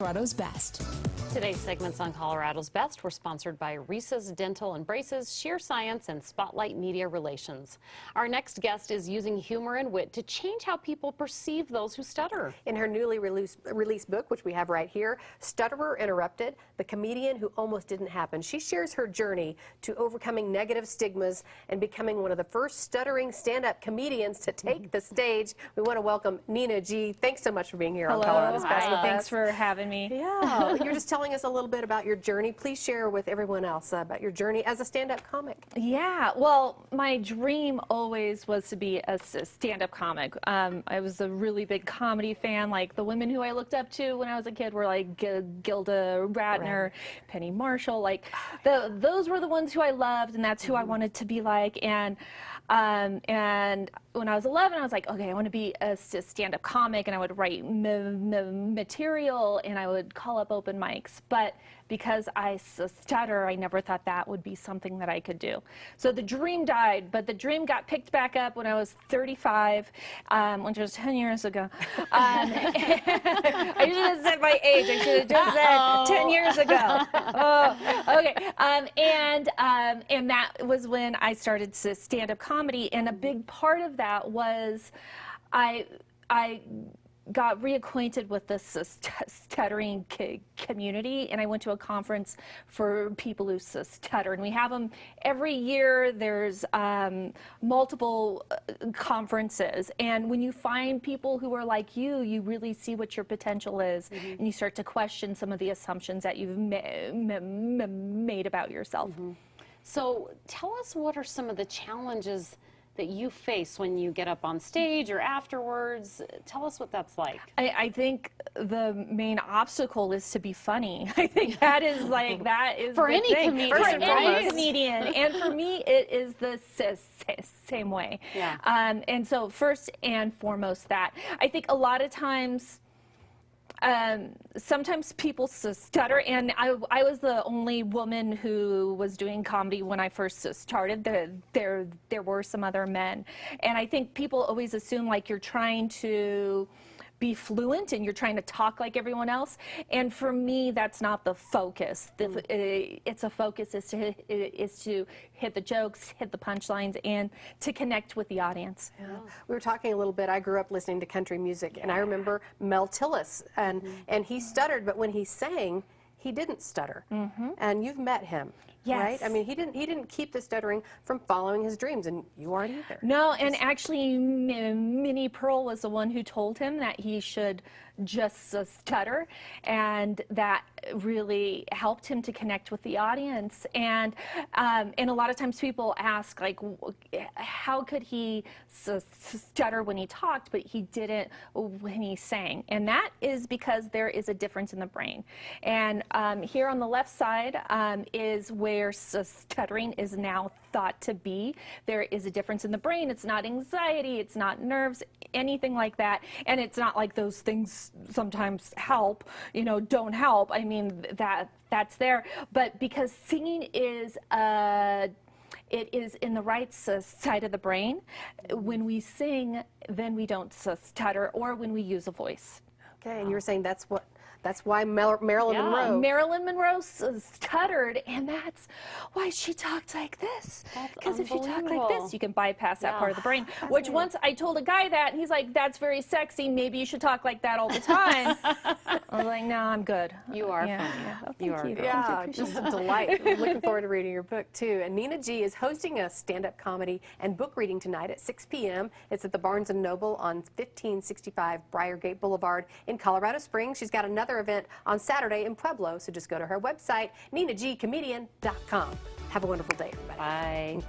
Colorado's Best. Today's segments on Colorado's Best were sponsored by Reese's Dental and Braces, Sheer Science, and Spotlight Media Relations. Our next guest is using humor and wit to change how people perceive those who stutter. In her newly released book, which we have right here, Stutterer Interrupted, the comedian who almost didn't happen, she shares her journey to overcoming negative stigmas and becoming one of the first stuttering stand-up comedians to take the stage. We want to welcome Nina G. Thanks so much for being here on Colorado's Best with us. Thanks for having me. Yeah, you're just telling us a little bit about your journey. Please share with everyone else about your journey as a stand-up comic. Yeah, well, my dream always was to be a stand-up comic. I was a really big comedy fan. Like, the women who I looked up to when I was a kid were like Gilda Radner, Penny Marshall. Like, those were the ones who I loved, and that's who I wanted to be like. And when I was 11, I was like, okay, I want to be a stand-up comic, and I would write material, and I would call up open mics. But because I stutter, I never thought that would be something that I could do. So the dream died, but the dream got picked back up when I was 35, which was 10 years ago. I should have said my age. I should have just said 10 years ago. Oh, okay. And that was when I started stand-up comedy, and a big part of that was I got reacquainted with this stuttering community, and I went to a conference for people who stutter, and we have them every year. There's multiple conferences, and when you find people who are like you really see what your potential is, and you start to question some of the assumptions that you've made about yourself. So tell us, what are some of the challenges that you face when you get up on stage or afterwards? Tell us what that's like. I think the main obstacle is to be funny. I think that is like, that is for the any thing. comedian, for right? any comedian. And for me, it is the same way. Yeah. And so first and foremost that. I think a lot of times, sometimes people stutter, and I was the only woman who was doing comedy when I first started. There were some other men, and I think people always assume like you're trying to be fluent and you're trying to talk like everyone else, and for me that's not the focus. It's a focus is to hit the jokes, hit the punchlines, and to connect with the audience. Yeah. We were talking a little bit. I grew up listening to country music, and I remember Mel Tillis, and he stuttered, but when he sang, he didn't stutter. And you've met him. Yes. Right? I mean, he didn't keep the stuttering from following his dreams, and you aren't either. No, and actually, Minnie Pearl was the one who told him that he should just stutter, and that really helped him to connect with the audience. And a lot of times people ask, like, how could he stutter when he talked, but he didn't when he sang? And that is because there is a difference in the brain. And here on the left side is where stuttering is now thought to be. There is a difference in the brain. It's not anxiety, it's not nerves, anything like that. And it's not like those things sometimes help, you know, don't help. I mean, that's there. But because singing is it is in the right side of the brain. When we sing, then we don't stutter, or when we use a voice. Okay, and you were saying that's why Marilyn Monroe. Marilyn Monroe stuttered, and that's why she talked like this. Because if you talk like this, you can bypass that part of the brain. Which once I told a guy that, and he's like, "That's very sexy. Maybe you should talk like that all the time." I was like, "No, I'm good." You are funny. Oh, You are. Yeah, just a delight. I'm looking forward to reading your book, too. And Nina G. is hosting a stand-up comedy and book reading tonight at 6 p.m. It's at the Barnes & Noble on 1565 Briargate Boulevard in Colorado Springs. She's got another event on Saturday in Pueblo, so just go to her website, ninagcomedian.com. Have a wonderful day, everybody. Bye.